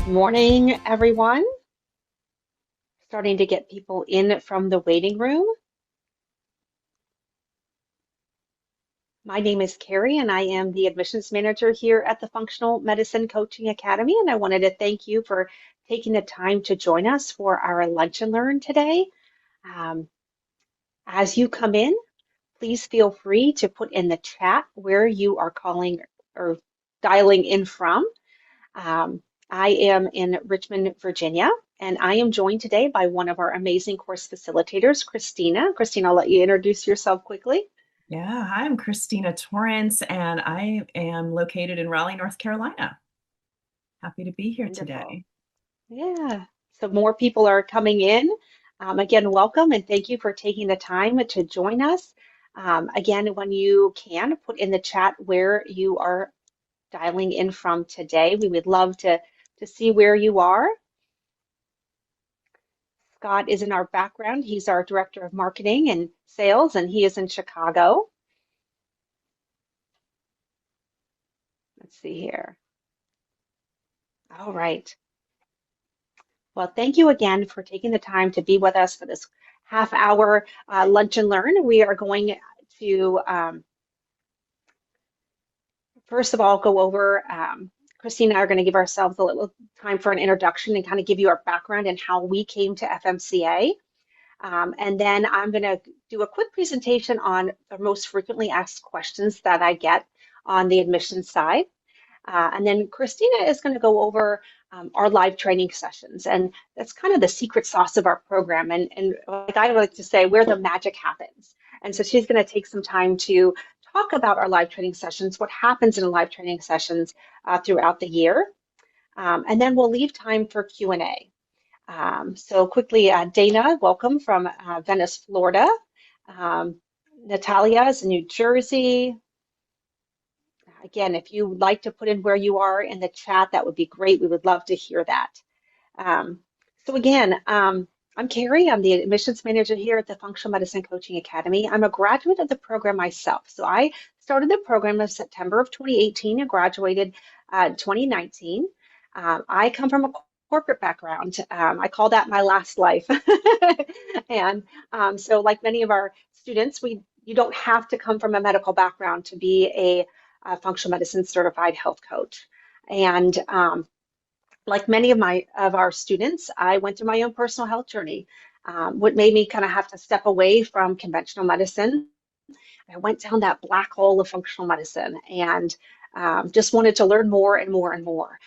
Morning, everyone. Starting to get people in from the waiting room. My name is Kerry, and I am the admissions manager here at the Functional Medicine Coaching Academy. And I wanted to thank you for taking the time to join us for our Lunch and Learn today. Um, as you come in, please feel free to put in the chat where you are calling or dialing in from. Um, I am in Richmond, Virginia, and I am joined today by one of our amazing course facilitators, Christina. Christina, I'll let you introduce yourself quickly. Yeah, hi, I'm Christina Taurence, and I am located in Raleigh, North Carolina. Happy to be here Wonderful. today. Yeah. So more people are coming in. Again, welcome and thank you for taking the time to join us. Again, when you can, put in the chat where you are dialing in from today. We would love to see where you are. Scott is in our background. He's our director of marketing and sales, and he is in Chicago. Let's see here. All right. Well, thank you again for taking the time to be with us for this half hour lunch and learn. We are going to, first of all, go over, Christine and I are going to give ourselves a little time for an introduction and kind of give you our background and how we came to FMCA. And then I'm going to do a quick presentation on the most frequently asked questions that I get on the admissions side. And then Christina is going to go over our live training sessions. And that's kind of the secret sauce of our program. And like I like to say, where the magic happens. And so she's going to take some time to talk about our live training sessions, what happens in live training sessions throughout the year. And then we'll leave time for Q&A. So quickly, Dana, welcome from Venice, Florida. Um, Natalia is in New Jersey. Again, if you would like to put in where you are in the chat, that would be great. We would love to hear that. Um, so again, I'm Kerry. I'm the admissions manager here at the Functional Medicine Coaching Academy. I'm a graduate of the program myself. So I started the program in September of 2018 and graduated 2019. I come from a corporate background. I call that my last life. And so like many of our students, you don't have to come from a medical background to be a functional medicine certified health coach. And like many of our students, I went through my own personal health journey. What made me kind of have to step away from conventional medicine. I went down that black hole of functional medicine and just wanted to learn more and more and more.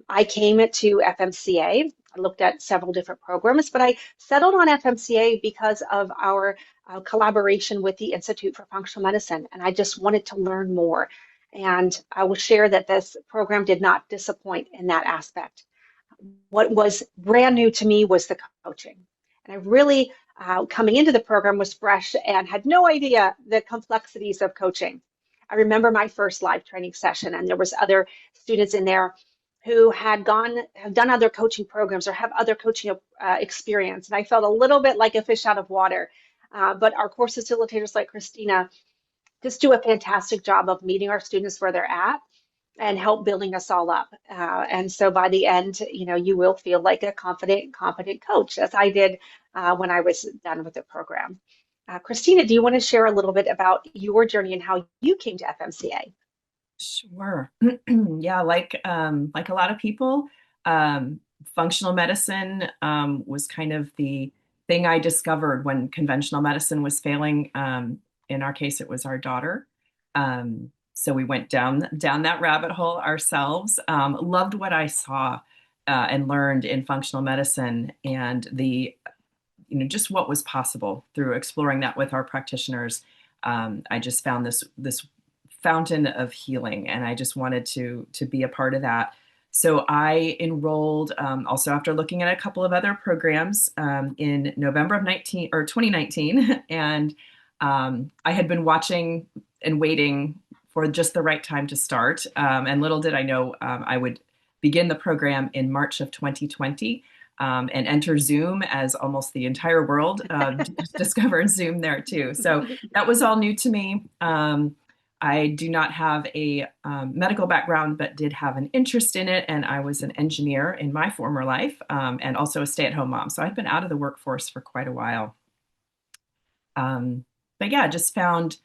I came to FMCA. I looked at several different programs, but I settled on FMCA because of our collaboration with the Institute for Functional Medicine, and I just wanted to learn more. And I will share that this program did not disappoint in that aspect. What was brand new to me was the coaching. And I really, coming into the program, was fresh and had no idea the complexities of coaching. I remember my first live training session, and there was other students in there who have done other coaching programs or have other coaching experience. And I felt a little bit like a fish out of water. But our course facilitators like Christina just do a fantastic job of meeting our students where they're at and help building us all up. And so by the end, you will feel like a confident, competent coach, as I did when I was done with the program. Christina, do you want to share a little bit about your journey and how you came to FMCA? Sure. Yeah, like a lot of people, functional medicine was kind of the thing I discovered when conventional medicine was failing. In our case, it was our daughter. So we went down that rabbit hole ourselves. Loved what I saw and learned in functional medicine and just what was possible through exploring that with our practitioners. I just found this fountain of healing, and I just wanted to be a part of that. So I enrolled also after looking at a couple of other programs in November of 2019, and I had been watching and waiting for just the right time to start. And little did I know I would begin the program in March of 2020 and enter Zoom as almost the entire world discovered Zoom there too. So that was all new to me. I do not have a medical background, but did have an interest in it. And I was an engineer in my former life, and also a stay-at-home mom. So I've been out of the workforce for quite a while. But yeah, just found,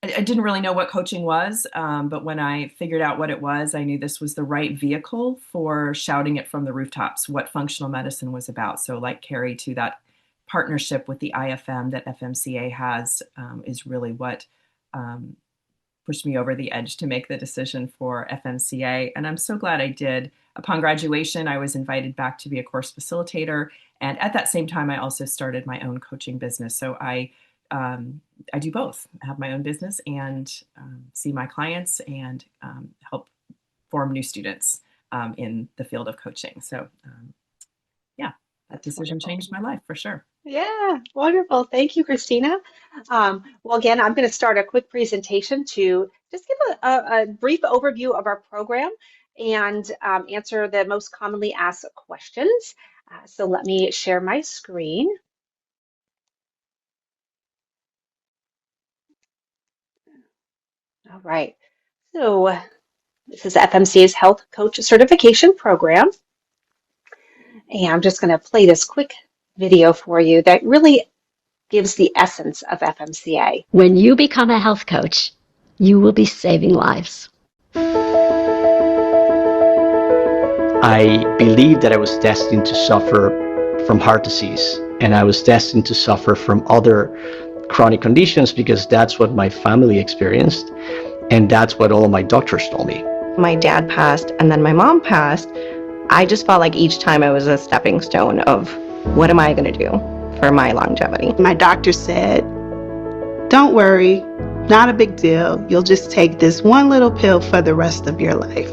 I didn't really know what coaching was, but when I figured out what it was, I knew this was the right vehicle for shouting it from the rooftops, what functional medicine was about. So like Kerry, to that partnership with the IFM that FMCA has is really what pushed me over the edge to make the decision for FMCA. And I'm so glad I did. Upon graduation, I was invited back to be a course facilitator. And at that same time, I also started my own coaching business. So I do both. I have my own business and see my clients and help form new students in the field of coaching. So yeah, that decision changed my life for sure. Yeah, wonderful. Thank you, Christina. Well, again, I'm going to start a quick presentation to just give a brief overview of our program and answer the most commonly asked questions. So let me share my screen. All right. So this is FMCA's Health Coach Certification Program. And I'm just going to play this quick video for you that really gives the essence of FMCA. When you become a health coach, you will be saving lives. I believed that I was destined to suffer from heart disease, and I was destined to suffer from other chronic conditions because that's what my family experienced, and that's what all my doctors told me. My dad passed, and then my mom passed. I just felt like each time I was a stepping stone of what am I going to do for my longevity. My doctor said, don't worry, not a big deal. You'll just take this one little pill for the rest of your life.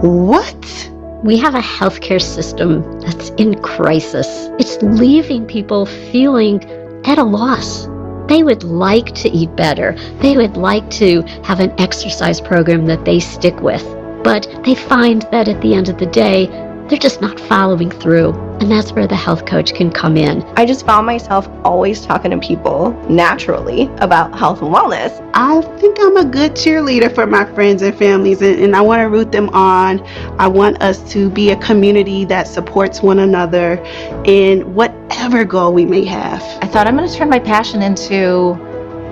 What? We have a healthcare system that's in crisis. It's leaving people feeling at a loss. They would like to eat better. They would like to have an exercise program that they stick with. But they find that at the end of the day, they're just not following through. And that's where the health coach can come in. I just found myself always talking to people naturally about health and wellness. I think I'm a good cheerleader for my friends and families, and I want to root them on. I want us to be a community that supports one another in whatever goal we may have. I thought, I'm going to turn my passion into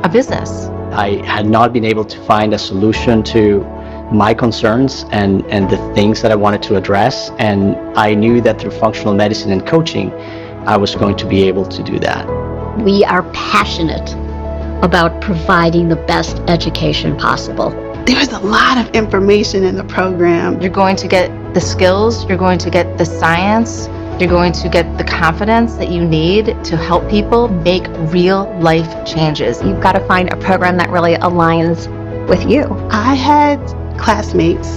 a business. I had not been able to find a solution to my concerns and the things that I wanted to address, and I knew that through functional medicine and coaching I was going to be able to do that. We are passionate about providing the best education possible. There's a lot of information in the program. You're going to get the skills, you're going to get the science, you're going to get the confidence that you need to help people make real life changes. You've got to find a program that really aligns with you. I had classmates,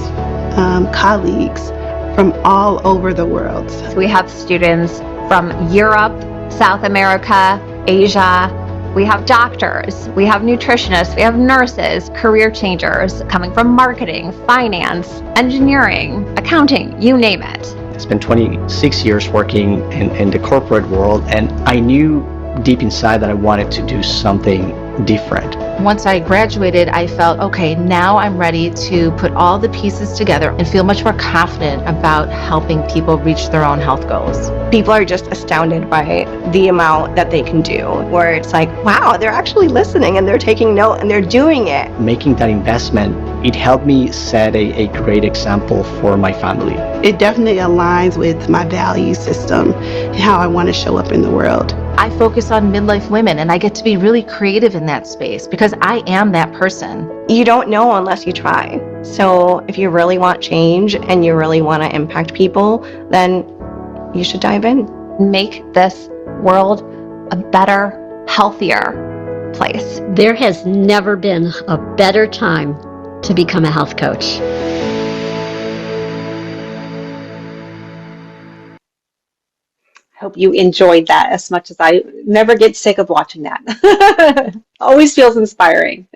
colleagues from all over the world. So we have students from Europe, South America, Asia. We have doctors, we have nutritionists, we have nurses, career changers coming from marketing, finance, engineering, accounting, you name it. I spent 26 years working in the corporate world, and I knew deep inside that I wanted to do something different. Once I graduated, I felt, okay, now I'm ready to put all the pieces together and feel much more confident about helping people reach their own health goals. People are just astounded by the amount that they can do, where it's like, wow, they're actually listening and they're taking note and they're doing it. Making that investment, it helped me set a great example for my family. It definitely aligns with my value system and how I want to show up in the world. I focus on midlife women, and I get to be really creative in that space because I am that person. You don't know unless you try. So if you really want change and you really want to impact people, then you should dive in. Make this world a better, healthier place. There has never been a better time to become a health coach. Hope you enjoyed that as much as I never get sick of watching that. Always feels inspiring.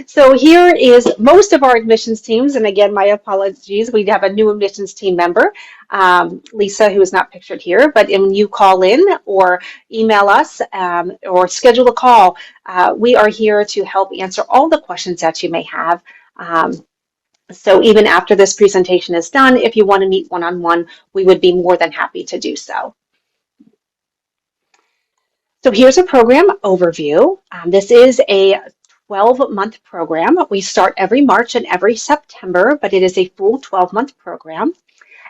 So here is most of our admissions teams, and again, my apologies. We have a new admissions team member, Lisa, who is not pictured here. But when you call in or email us or schedule a call, we are here to help answer all the questions that you may have. So even after this presentation is done, if you want to meet one-on-one, we would be more than happy to do so. So here's a program overview. This is a 12-month program. We start every March and every September, but it is a full 12-month program.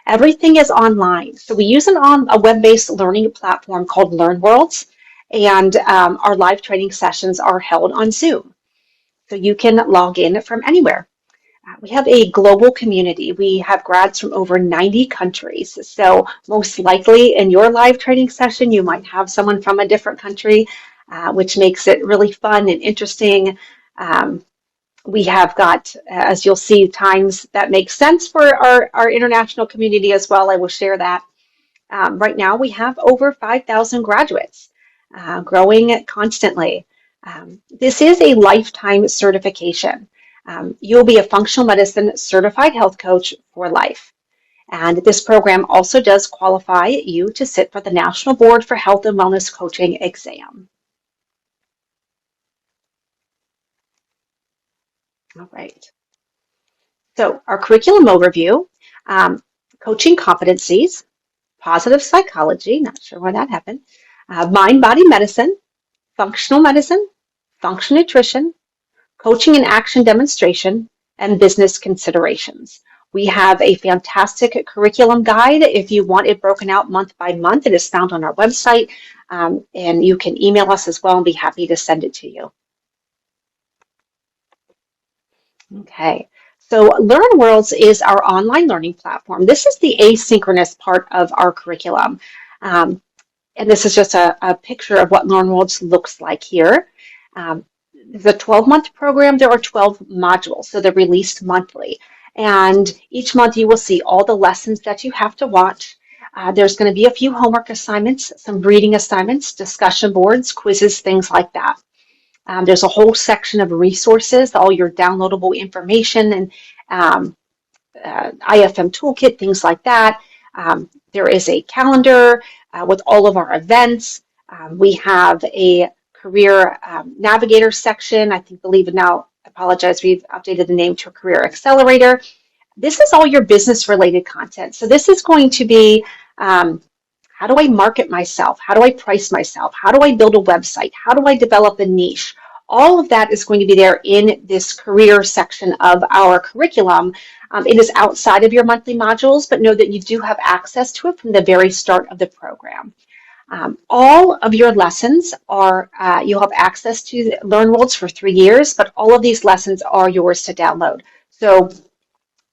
Everything is online. So we use a web-based learning platform called LearnWorlds, and our live training sessions are held on Zoom. So you can log in from anywhere. We have a global community. We have grads from over 90 countries. So most likely in your live training session, you might have someone from a different country, which makes it really fun and interesting. We have got, as you'll see, times that make sense for our international community as well. I will share that. Right now, we have over 5,000 graduates, growing constantly. This is a lifetime certification. You'll be a functional medicine certified health coach for life. And this program also does qualify you to sit for the National Board for Health and Wellness Coaching exam. All right. So our curriculum overview, coaching competencies, positive psychology, not sure why that happened, mind-body medicine, functional nutrition, coaching and action demonstration, and business considerations. We have a fantastic curriculum guide. If you want it broken out month by month, it is found on our website, and you can email us as well and be happy to send it to you. Okay, so LearnWorlds is our online learning platform. This is the asynchronous part of our curriculum. And this is just a picture of what LearnWorlds looks like here. The 12-month program, there are 12 modules, so they're released monthly. And each month you will see all the lessons that you have to watch. There's going to be a few homework assignments, some reading assignments, discussion boards, quizzes, things like that. There's a whole section of resources, all your downloadable information and IFM toolkit, things like that. There is a calendar with all of our events. We have a career navigator section. I believe now, I apologize, we've updated the name to a career accelerator. This is all your business related content. So this is going to be how do I market myself? How do I price myself? How do I build a website? How do I develop a niche? All of that is going to be there in this career section of our curriculum. It is outside of your monthly modules, but know that you do have access to it from the very start of the program. All of your lessons are, you'll have access to LearnWorlds for 3 years, but all of these lessons are yours to download. So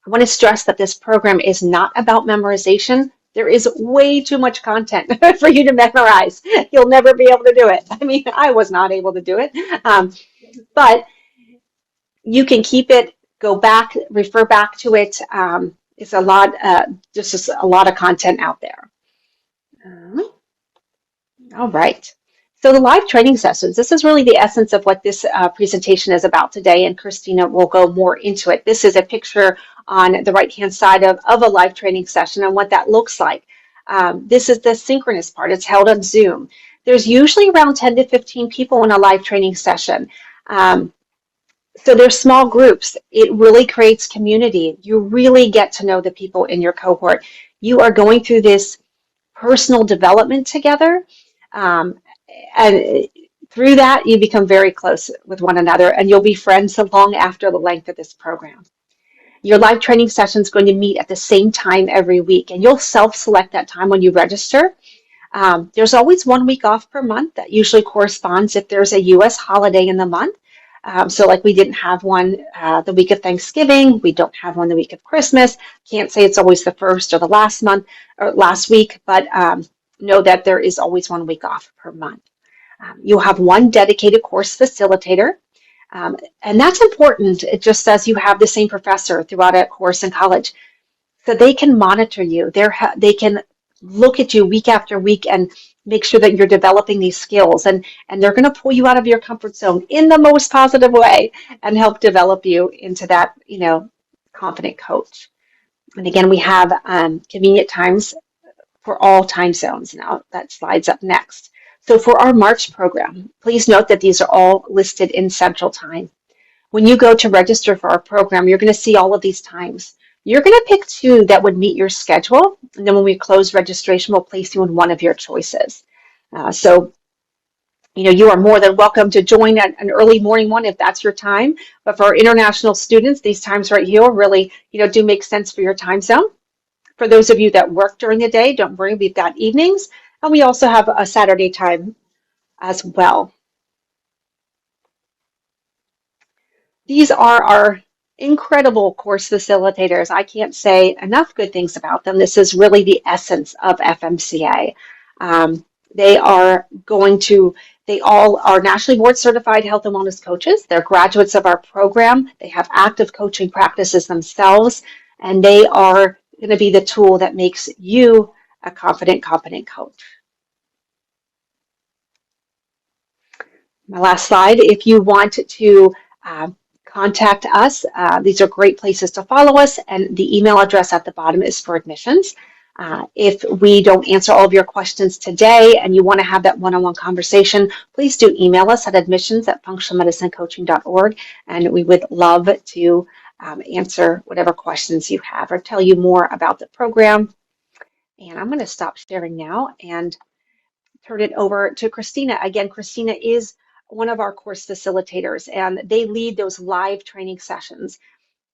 I want to stress that this program is not about memorization. There is way too much content for you to memorize. You'll never be able to do it. I mean, I was not able to do it, but you can keep it, go back, refer back to it. It's a lot, just a lot of content out there. All right. So the live training sessions, this is really the essence of what this presentation is about today, and Christina will go more into it. This is a picture on the right-hand side of a live training session and what that looks like. This is the synchronous part. It's held on Zoom. There's usually around 10 to 15 people in a live training session. So there's small groups. It really creates community. You really get to know the people in your cohort. You are going through this personal development together. And through that, you become very close with one another, and you'll be friends so long after the length of this program. Your live training session is going to meet at the same time every week, and you'll self-select that time when you register. There's always 1 week off per month. That usually corresponds if there's a U.S. holiday in the month. So like we didn't have one the week of Thanksgiving. We don't have one the week of Christmas. Can't say it's always the first or the last month or last week, but know that there is always 1 week off per month. You'll have one dedicated course facilitator, and that's important. It just says you have the same professor throughout a course in college, so they can monitor you. They can look at you week after week and make sure that you're developing these skills, and they're going to pull you out of your comfort zone in the most positive way and help develop you into that, confident coach. And again, we have convenient times for all time zones. Now that slides up next. So for our March program, please note that these are all listed in Central Time. When you go to register for our program, you're going to see all of these times. You're going to pick two that would meet your schedule, and then when we close registration, we'll place you in one of your choices. So you are more than welcome to join an early morning one if that's your time. But for our international students, these times right here really, do make sense for your time zone. For those of you that work during the day, don't worry, we've got evenings, and we also have a Saturday time as well. These are our incredible course facilitators. I can't say enough good things about them. This is really the essence of FMCA. They all are nationally board certified health and wellness coaches. They're graduates of our program. They have active coaching practices themselves, and they are going to be the tool that makes you a confident, competent coach. My last slide, if you want to contact us, these are great places to follow us, and the email address at the bottom is for admissions. If we don't answer all of your questions today and you want to have that one-on-one conversation, please do email us at admissions@functionalmedicinecoaching.org, and we would love to answer whatever questions you have or tell you more about the program. And I'm going to stop sharing now and turn it over to Christina. Again, Christina is one of our course facilitators, and they lead those live training sessions.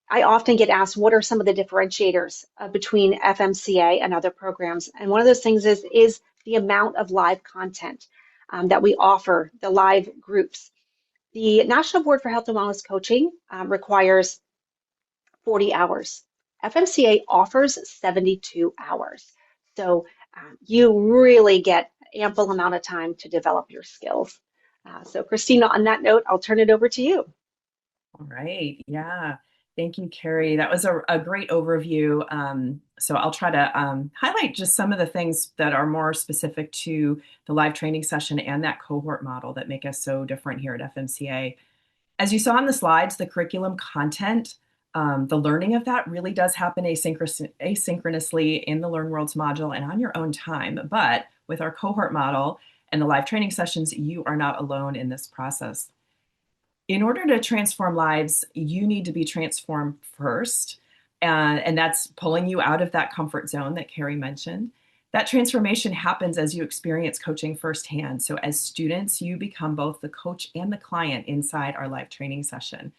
I often get asked, what are some of the differentiators between FMCA and other programs? And one of those things is the amount of live content that we offer, the live groups. The National Board for Health and Wellness Coaching requires 40 hours. FMCA offers 72 hours. So you really get ample amount of time to develop your skills. So Christina, on that note, I'll turn it over to you. All right. Yeah. Thank you, Kerry. That was a great overview. So I'll try to highlight just some of the things that are more specific to the live training session and that cohort model that make us so different here at FMCA. As you saw on the slides, the curriculum content, the learning of that really does happen asynchronously in the Learn Worlds module and on your own time. But with our cohort model and the live training sessions, you are not alone in this process. In order to transform lives, you need to be transformed first. And that's pulling you out of that comfort zone that Kerry mentioned. That transformation happens as you experience coaching firsthand. So as students, you become both the coach and the client inside our live training session.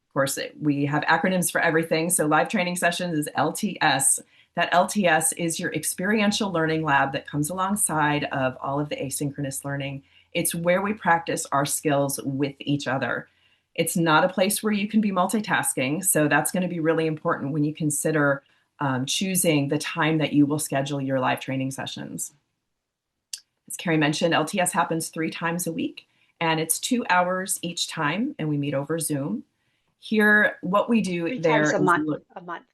Of course, we have acronyms for everything. So live training sessions is LTS. That LTS is your experiential learning lab that comes alongside of all of the asynchronous learning. It's where we practice our skills with each other. It's not a place where you can be multitasking. So that's going to be really important when you consider choosing the time that you will schedule your live training sessions. As Kerry mentioned, LTS happens 3 times a week, and it's 2 hours each time, and we meet over Zoom. Here, what we do 3 there times a month.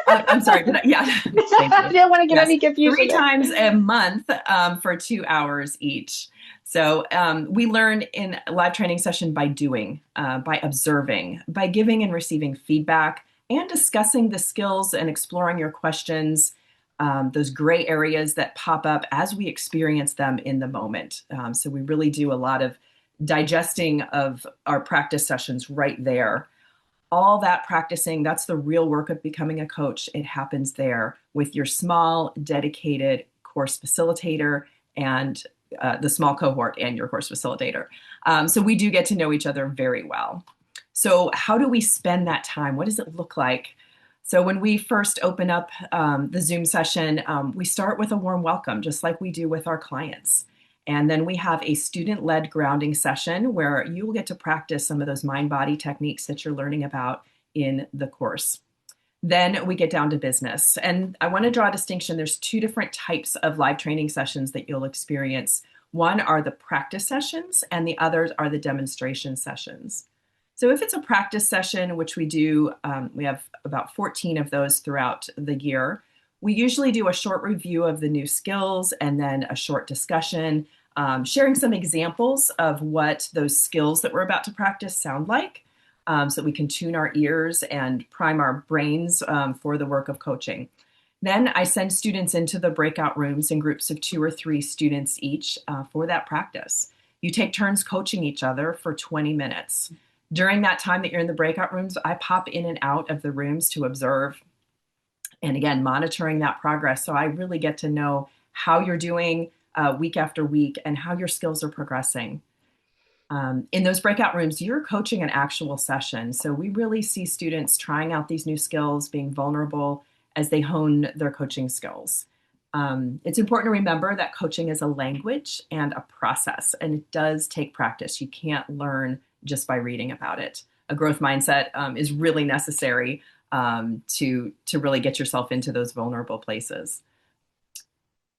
I'm sorry. Yeah. I didn't want to get any confusion. 3 times a month for 2 hours each. So we learn in a live training session by doing, by observing, by giving and receiving feedback, and discussing the skills and exploring your questions, those gray areas that pop up as we experience them in the moment. So we really do a lot of digesting of our practice sessions right there. All that practicing, that's the real work of becoming a coach. It happens there with your small, dedicated course facilitator and the small cohort and your course facilitator. So we do get to know each other very well. So how do we spend that time? What does it look like? So when we first open up the Zoom session, we start with a warm welcome, just like we do with our clients. And then we have a student-led grounding session where you will get to practice some of those mind-body techniques that you're learning about in the course. Then we get down to business. And I want to draw a distinction. There's 2 different types of live training sessions that you'll experience. One are the practice sessions, and the others are the demonstration sessions. So if it's a practice session, which we do, we have about 14 of those throughout the year, We usually do a short review of the new skills and then a short discussion, sharing some examples of what those skills that we're about to practice sound like, so that we can tune our ears and prime our brains for the work of coaching. Then I send students into the breakout rooms in groups of 2 or 3 students each for that practice. You take turns coaching each other for 20 minutes. During that time that you're in the breakout rooms, I pop in and out of the rooms to observe, and again, monitoring that progress. So I really get to know how you're doing week after week and how your skills are progressing. In those breakout rooms, you're coaching an actual session. So we really see students trying out these new skills, being vulnerable as they hone their coaching skills. It's important to remember that coaching is a language and a process, and it does take practice. You can't learn just by reading about it. A growth mindset is really necessary to really get yourself into those vulnerable places.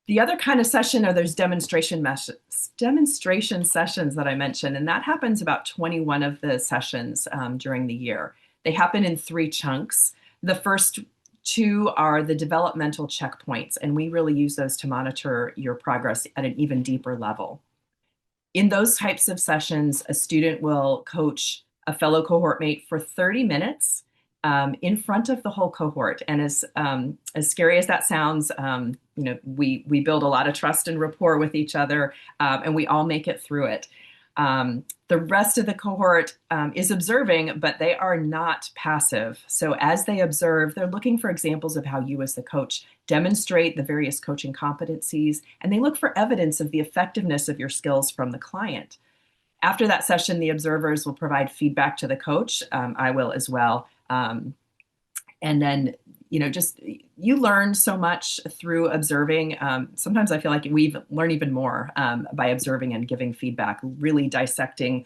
The other kind of session are those demonstration sessions that I mentioned, and that happens about 21 of the sessions during the year. They happen in 3 chunks. The first 2 are the developmental checkpoints, and we really use those to monitor your progress at an even deeper level. In those types of sessions, a student will coach a fellow cohort mate for 30 minutes in front of the whole cohort. And as scary as that sounds, we build a lot of trust and rapport with each other, and we all make it through it. The rest of the cohort is observing, but they are not passive. So as they observe, they're looking for examples of how you as the coach demonstrate the various coaching competencies, and they look for evidence of the effectiveness of your skills from the client. After that session, the observers will provide feedback to the coach. I will as well. And then, you learn so much through observing. Sometimes I feel like we learn even more by observing and giving feedback, really dissecting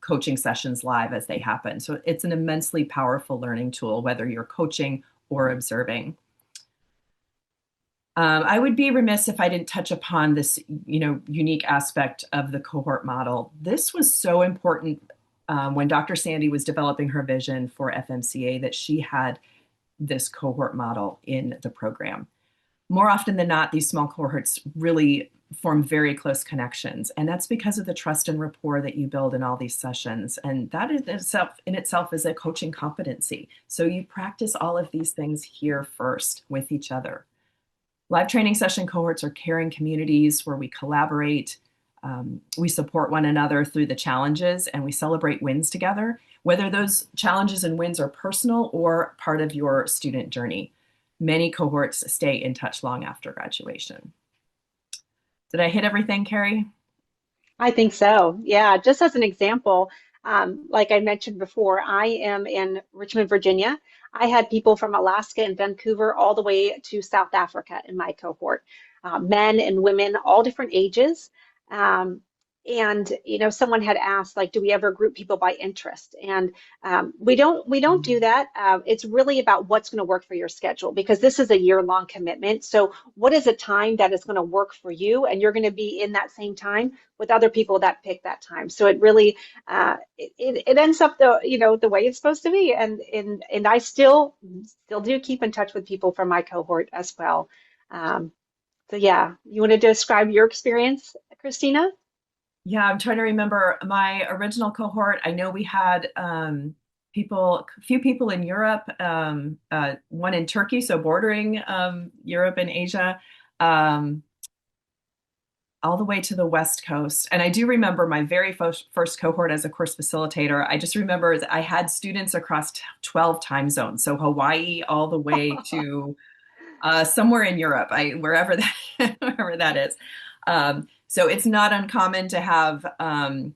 coaching sessions live as they happen. So it's an immensely powerful learning tool, whether you're coaching or observing. I would be remiss if I didn't touch upon this, unique aspect of the cohort model. This was so important when Dr. Sandy was developing her vision for FMCA, that she had this cohort model in the program. More often than not, these small cohorts really form very close connections, and that's because of the trust and rapport that you build in all these sessions. And that in itself is a coaching competency. So you practice all of these things here first with each other. Live training session cohorts are caring communities where we collaborate, we support one another through the challenges, and we celebrate wins together, whether those challenges and wins are personal or part of your student journey. Many cohorts stay in touch long after graduation. Did I hit everything, Kerry? I think so. Yeah, just as an example, like I mentioned before, I am in Richmond, Virginia. I had people from Alaska and Vancouver all the way to South Africa in my cohort, men and women, all different ages. And someone had asked, like, do we ever group people by interest? And we don't do that. It's really about what's going to work for your schedule, because this is a year-long commitment. So what is a time that is going to work for you, and you're going to be in that same time with other people that pick that time. So it really it ends up the way it's supposed to be. And I still do keep in touch with people from my cohort as well. So yeah, you want to describe your experience, Christina? Yeah, I'm trying to remember my original cohort. I know we had a few people in Europe, one in Turkey, so bordering Europe and Asia, all the way to the West Coast. And I do remember my very first cohort as a course facilitator. I just remember I had students across 12 time zones, so Hawaii all the way to somewhere in Europe, wherever that is. So it's not uncommon to have, at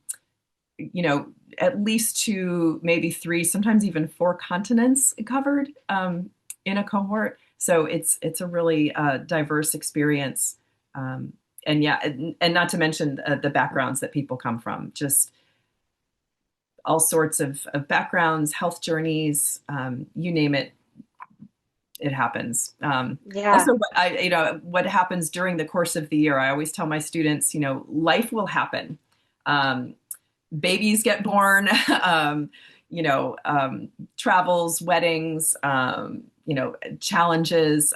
least 2, maybe 3, sometimes even 4 continents covered in a cohort. So it's a really diverse experience. And not to mention the backgrounds that people come from, just all sorts of backgrounds, health journeys, you name it. It happens. Yeah. Also, what happens during the course of the year, I always tell my students, life will happen. Babies get born, travels, weddings, challenges,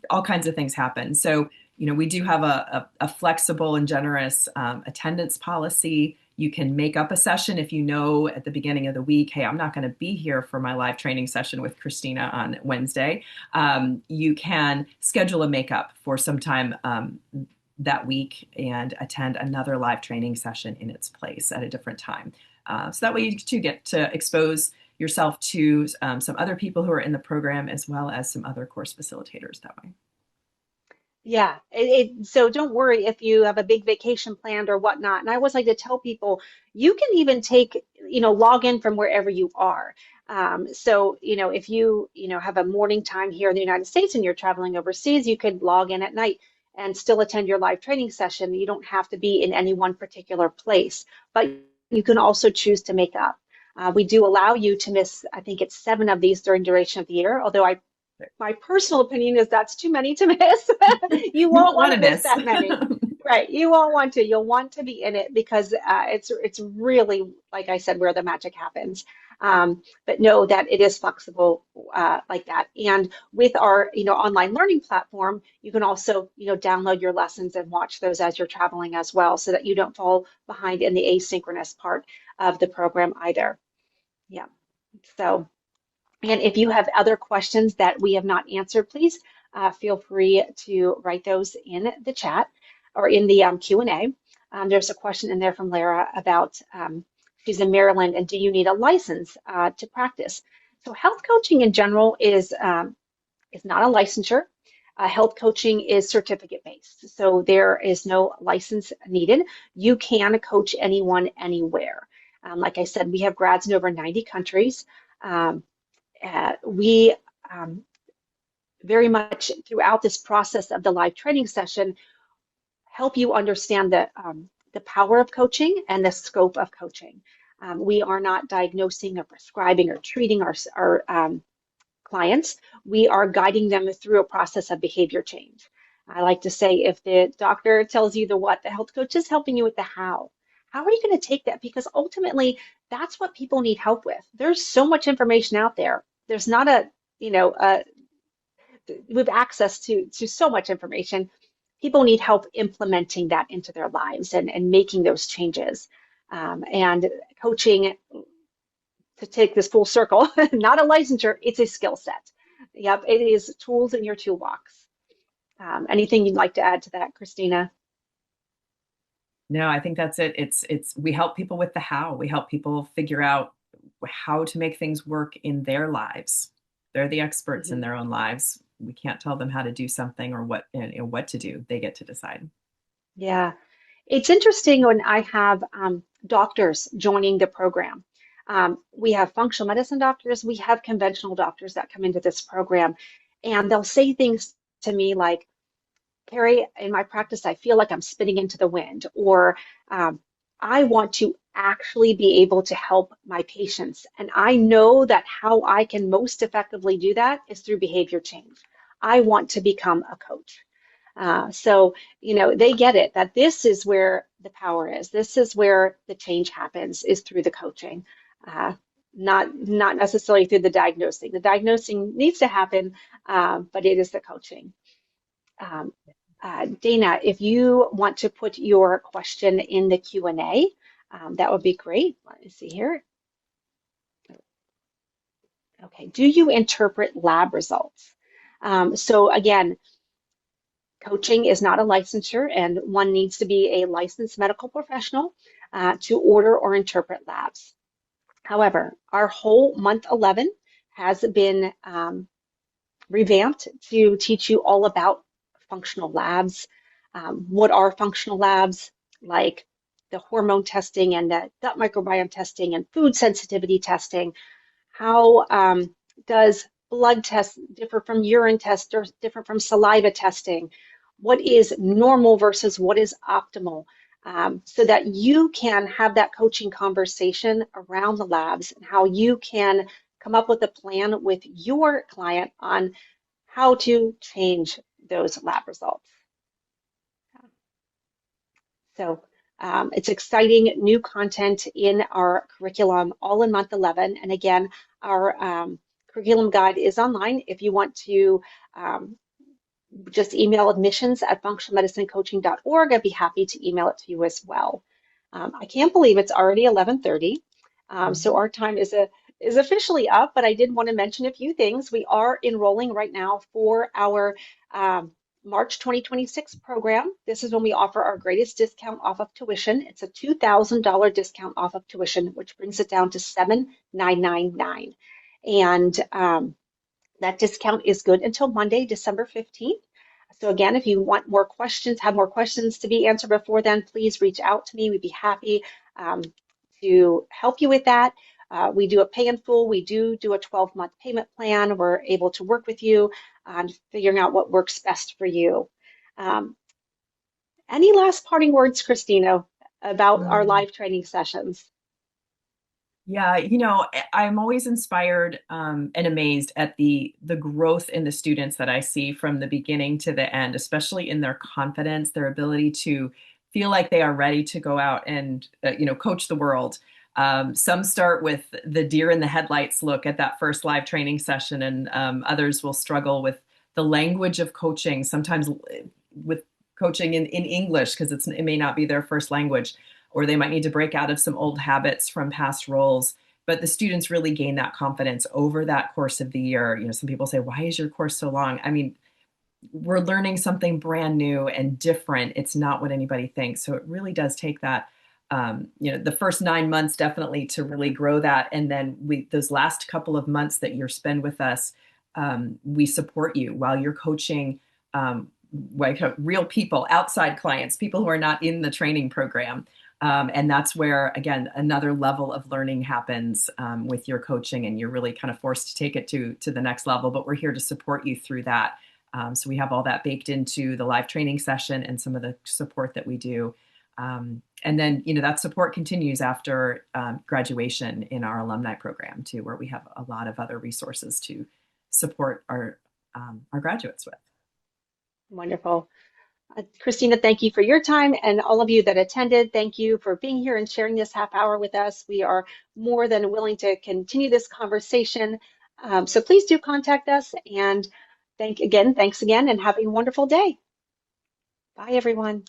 all kinds of things happen. So, we do have a flexible and generous attendance policy. You can make up a session if you know at the beginning of the week, hey, I'm not going to be here for my live training session with Christina on Wednesday. You can schedule a makeup for some time that week and attend another live training session in its place at a different time. So that way you too get to expose yourself to some other people who are in the program, as well as some other course facilitators that way. Yeah, so don't worry if you have a big vacation planned or whatnot. And I always like to tell people you can even log in from wherever you are. So, if you have a morning time here in the United States and you're traveling overseas, you could log in at night and still attend your live training session. You don't have to be in any one particular place, but you can also choose to make up. We do allow you to miss, I think it's 7 of these during duration of the year, although my personal opinion is that's too many to miss. You won't want to miss that many. Right. You won't want to. You'll want to be in it because it's really, like I said, where the magic happens. But know that it is flexible like that. And with our, online learning platform, you can also, download your lessons and watch those as you're traveling as well, so that you don't fall behind in the asynchronous part of the program either. Yeah. So. And if you have other questions that we have not answered, please feel free to write those in the chat or in the Q&A. There's a question in there from Lara about she's in Maryland and do you need a license to practice? So health coaching in general is not a licensure. Health coaching is certificate based. So there is no license needed. You can coach anyone, anywhere. Like I said, we have grads in over 90 countries. We very much throughout this process of the live training session help you understand the power of coaching and the scope of coaching. We are not diagnosing or prescribing or treating our clients. We are guiding them through a process of behavior change. I like to say, if the doctor tells you the what, the health coach is helping you with the how. How are you going to take that? Because ultimately, that's what people need help with. There's so much information out there. There's not we have access to so much information. People need help implementing that into their lives and making those changes. And coaching, to take this full circle, not a licensure, it's a skill set. Yep, it is tools in your toolbox. Anything you'd like to add to that, Christina? No, I think that's it. We help people with the how. We help people figure out how to make things work in their lives. They're the experts in their own lives. We can't tell them how to do something or what to do. They get to decide. Yeah, it's interesting when I have doctors joining the program. We have functional medicine doctors. We have conventional doctors that come into this program, and they'll say things to me like, Kerry, in my practice, I feel like I'm spinning into the wind, or I want to actually be able to help my patients. And I know that how I can most effectively do that is through behavior change. I want to become a coach. So, they get it, that this is where the power is. This is where the change happens, is through the coaching, not necessarily through the diagnosing. The diagnosing needs to happen, but it is the coaching. Dana, if you want to put your question in the Q&A, that would be great. Let me see here. Okay, do you interpret lab results? So again, coaching is not a licensure, and one needs to be a licensed medical professional to order or interpret labs. However, our whole month 11 has been revamped to teach you all about functional labs. What are functional labs? Like the hormone testing and the gut microbiome testing and food sensitivity testing. How does blood tests differ from urine tests or different from saliva testing? What is normal versus what is optimal? So that you can have that coaching conversation around the labs and how you can come up with a plan with your client on how to change those lab results. So It's exciting new content in our curriculum all in month 11. And again, our curriculum guide is online. If you want to just email admissions@functionalmedicinecoaching.org. I'd be happy to email it to you as well. I can't believe it's already 11:30. So our time is officially up, but I did want to mention a few things. We are enrolling right now for our March 2026 program. This is when we offer our greatest discount off of tuition. It's a $2,000 discount off of tuition, which brings it down to $7,999. And that discount is good until Monday, December 15th. So again, if you want more questions, have more questions to be answered before then, please reach out to me. We'd be happy to help you with that. We do a pay in full. We do a 12-month payment plan. We're able to work with you on figuring out what works best for you. Any last parting words, Christina, about our live training sessions? Yeah, I'm always inspired and amazed at the growth in the students that I see from the beginning to the end, especially in their confidence, their ability to feel like they are ready to go out and coach the world. Some start with the deer in the headlights look at that first live training session, and others will struggle with the language of coaching, sometimes with coaching in English because it may not be their first language, or they might need to break out of some old habits from past roles. But the students really gain that confidence over that course of the year. Some people say, why is your course so long? I mean, we're learning something brand new and different. It's not what anybody thinks. So it really does take that, the first 9 months definitely to really grow that. And then those last couple of months that you spend with us, we support you while you're coaching like real people, outside clients, people who are not in the training program. And that's where, again, another level of learning happens with your coaching, and you're really kind of forced to take it to the next level. But we're here to support you through that. So we have all that baked into the live training session and some of the support that we do. And then, that support continues after graduation in our alumni program too, where we have a lot of other resources to support our graduates with. Wonderful. Christina, thank you for your time, and all of you that attended, thank you for being here and sharing this half hour with us. We are more than willing to continue this conversation. So please do contact us, and thanks again, and have a wonderful day. Bye, everyone.